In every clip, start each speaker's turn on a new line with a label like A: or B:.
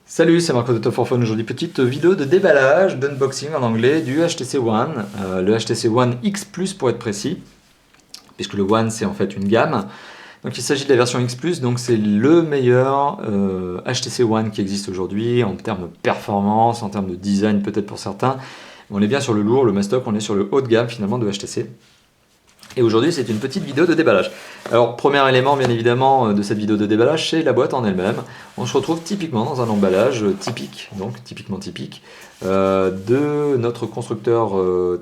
A: Salut, c'est Marco de Top 4 Phone. Aujourd'hui, petite vidéo de déballage, d'unboxing en anglais du HTC One, le HTC One X Plus pour être précis, puisque le One c'est en fait une gamme. Donc il s'agit de la version X Plus, donc c'est le meilleur HTC One qui existe aujourd'hui en termes de performance, en termes de design peut-être pour certains. On est bien sur le lourd, le mastoc, on est sur le haut de gamme finalement de HTC. Et aujourd'hui, c'est une petite vidéo de déballage. Alors, premier élément, bien évidemment, de cette vidéo de déballage, c'est la boîte en elle-même. On se retrouve typiquement dans un emballage typique, donc typiquement typique, de notre constructeur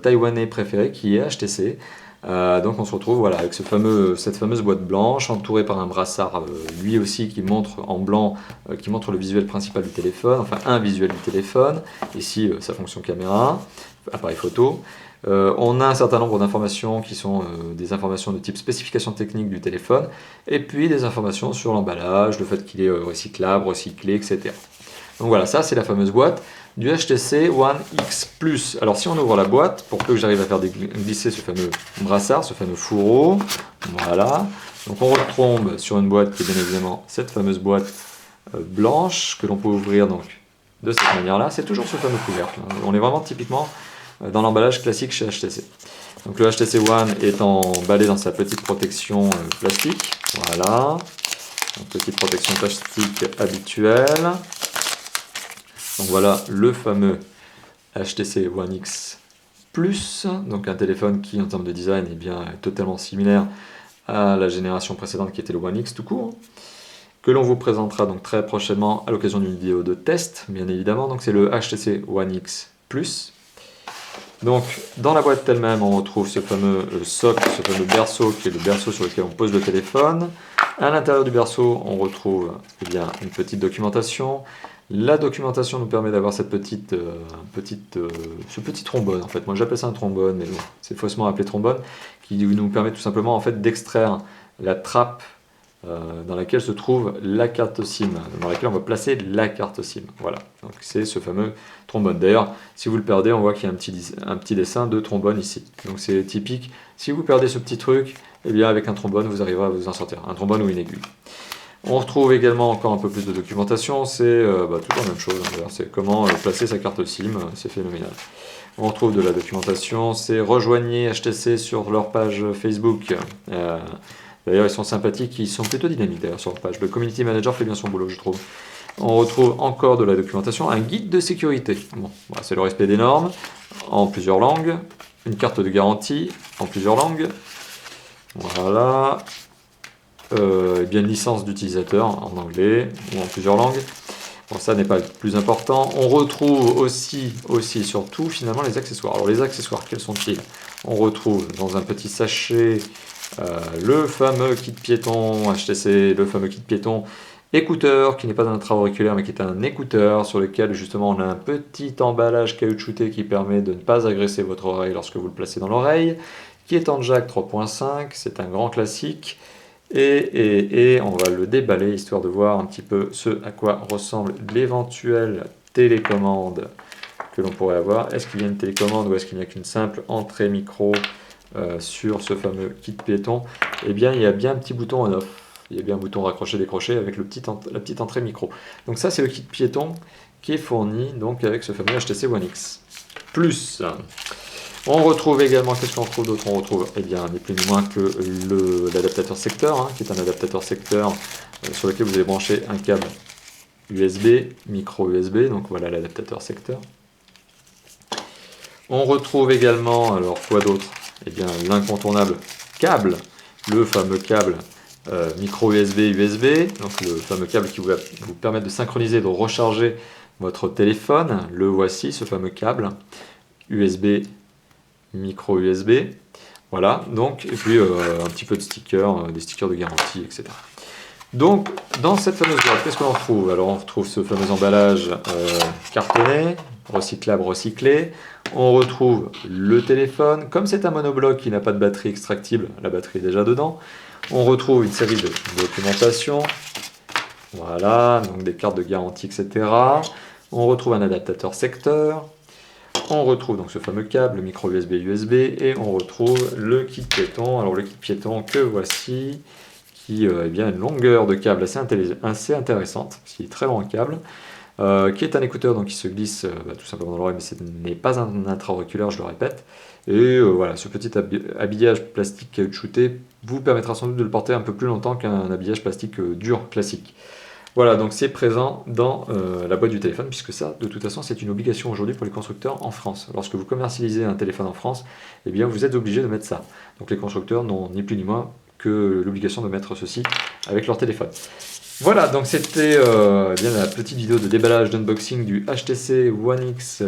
A: taïwanais préféré, qui est HTC. Donc on se retrouve voilà, avec cette fameuse boîte blanche, entourée par un brassard, lui aussi, qui montre en blanc, qui montre le visuel principal du téléphone, enfin un visuel du téléphone, ici sa fonction caméra, appareil photo. On a un certain nombre d'informations qui sont des informations de type spécification technique du téléphone, et puis des informations sur l'emballage, le fait qu'il est recyclable, recyclé, etc. Donc voilà, ça c'est la fameuse boîte du HTC One X Plus. Alors si on ouvre la boîte, pour que j'arrive à faire glisser ce fameux brassard, ce fameux fourreau, voilà. Donc on retombe sur une boîte qui est bien évidemment cette fameuse boîte blanche, que l'on peut ouvrir donc de cette manière-là. C'est toujours ce fameux couvercle, hein. On est vraiment typiquement dans l'emballage classique chez HTC. Donc le HTC One est emballé dans sa petite protection plastique, voilà, donc petite protection plastique habituelle. Donc voilà le fameux HTC One X Plus, donc un téléphone qui en termes de design est totalement similaire à la génération précédente qui était le One X tout court, que l'on vous présentera donc très prochainement à l'occasion d'une vidéo de test, bien évidemment. Donc c'est le HTC One X Plus. Donc, dans la boîte elle-même, on retrouve ce fameux socle, ce fameux berceau qui est le berceau sur lequel on pose le téléphone. À l'intérieur du berceau, on retrouve une petite documentation. La documentation nous permet d'avoir ce petit trombone. En fait, moi j'appelle ça un trombone, mais bon, c'est faussement appelé trombone, qui nous permet tout simplement en fait d'extraire la trappe dans laquelle se trouve la carte SIM, dans laquelle on va placer la carte SIM. Voilà, donc c'est ce fameux trombone. D'ailleurs, si vous le perdez, on voit qu'il y a un petit dessin de trombone ici. Donc c'est typique. Si vous perdez ce petit truc, eh bien avec un trombone, vous arriverez à vous en sortir. Un trombone ou une aiguille. On retrouve également encore un peu plus de documentation. C'est toujours la même chose. C'est comment placer sa carte SIM. C'est phénoménal. On retrouve de la documentation. C'est rejoignez HTC sur leur page Facebook. D'ailleurs, ils sont sympathiques, ils sont plutôt dynamiques d'ailleurs sur leur page. Le community manager fait bien son boulot, je trouve. On retrouve encore de la documentation, un guide de sécurité. Bon, voilà, c'est le respect des normes en plusieurs langues, une carte de garantie en plusieurs langues. Voilà. Et bien une licence d'utilisateur en anglais ou en plusieurs langues. Bon, ça n'est pas le plus important. On retrouve aussi et surtout finalement les accessoires. Alors les accessoires, quels sont-ils? On retrouve dans un petit sachet le fameux kit piéton HTC, le fameux kit piéton écouteur qui n'est pas un intra-auriculaire mais qui est un écouteur sur lequel justement on a un petit emballage caoutchouté qui permet de ne pas agresser votre oreille lorsque vous le placez dans l'oreille, qui est en jack 3.5, c'est un grand classique. Et on va le déballer histoire de voir un petit peu ce à quoi ressemble l'éventuelle télécommande que l'on pourrait avoir. Est-ce qu'il y a une télécommande ou est-ce qu'il n'y a qu'une simple entrée micro sur ce fameux kit piéton? Eh bien, il y a bien un petit bouton on-off. Il y a bien un bouton raccrocher-décrocher avec la petite entrée micro. Donc ça, c'est le kit piéton qui est fourni donc avec ce fameux HTC One X Plus. On retrouve également, qu'est-ce qu'on retrouve d'autre? On retrouve, eh bien, ni plus ni moins que l'adaptateur secteur, hein, qui est un adaptateur secteur sur lequel vous allez brancher un câble USB, micro USB, donc voilà l'adaptateur secteur. On retrouve également, alors quoi d'autre? Eh bien, l'incontournable câble, le fameux câble micro USB, donc le fameux câble qui va vous permettre de synchroniser, de recharger votre téléphone. Le voici, ce fameux câble USB, micro USB, voilà, donc, et puis un petit peu de stickers, des stickers de garantie, etc. Donc, dans cette fameuse boîte, qu'est-ce qu'on retrouve? Alors, on retrouve ce fameux emballage cartonné, recyclable, recyclé. On retrouve le téléphone. Comme c'est un monobloc qui n'a pas de batterie extractible, la batterie est déjà dedans. On retrouve une série de documentation. Voilà, donc des cartes de garantie, etc. On retrouve un adaptateur secteur. On retrouve donc ce fameux câble, le micro USB, et on retrouve le kit piéton. Alors le kit piéton que voici, qui a une longueur de câble assez intéressante, parce qu'il est très long en câble. qui est un écouteur donc qui se glisse tout simplement dans l'oreille, mais ce n'est pas un intra-auriculaire, je le répète. Et voilà, ce petit habillage plastique caoutchouté vous permettra sans doute de le porter un peu plus longtemps qu'un habillage plastique dur classique. Voilà, donc c'est présent dans la boîte du téléphone, puisque ça, de toute façon, c'est une obligation aujourd'hui pour les constructeurs en France. Lorsque vous commercialisez un téléphone en France, eh bien, vous êtes obligé de mettre ça. Donc les constructeurs n'ont ni plus ni moins que l'obligation de mettre ceci avec leur téléphone. Voilà, donc c'était bien la petite vidéo de déballage d'unboxing du HTC One X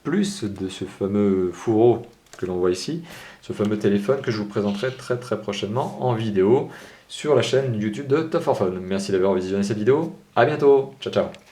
A: Plus, de ce fameux fourreau que l'on voit ici, ce fameux téléphone que je vous présenterai très très prochainement en vidéo sur la chaîne YouTube de Top4Fun. Merci d'avoir visionné cette vidéo, à bientôt, ciao ciao.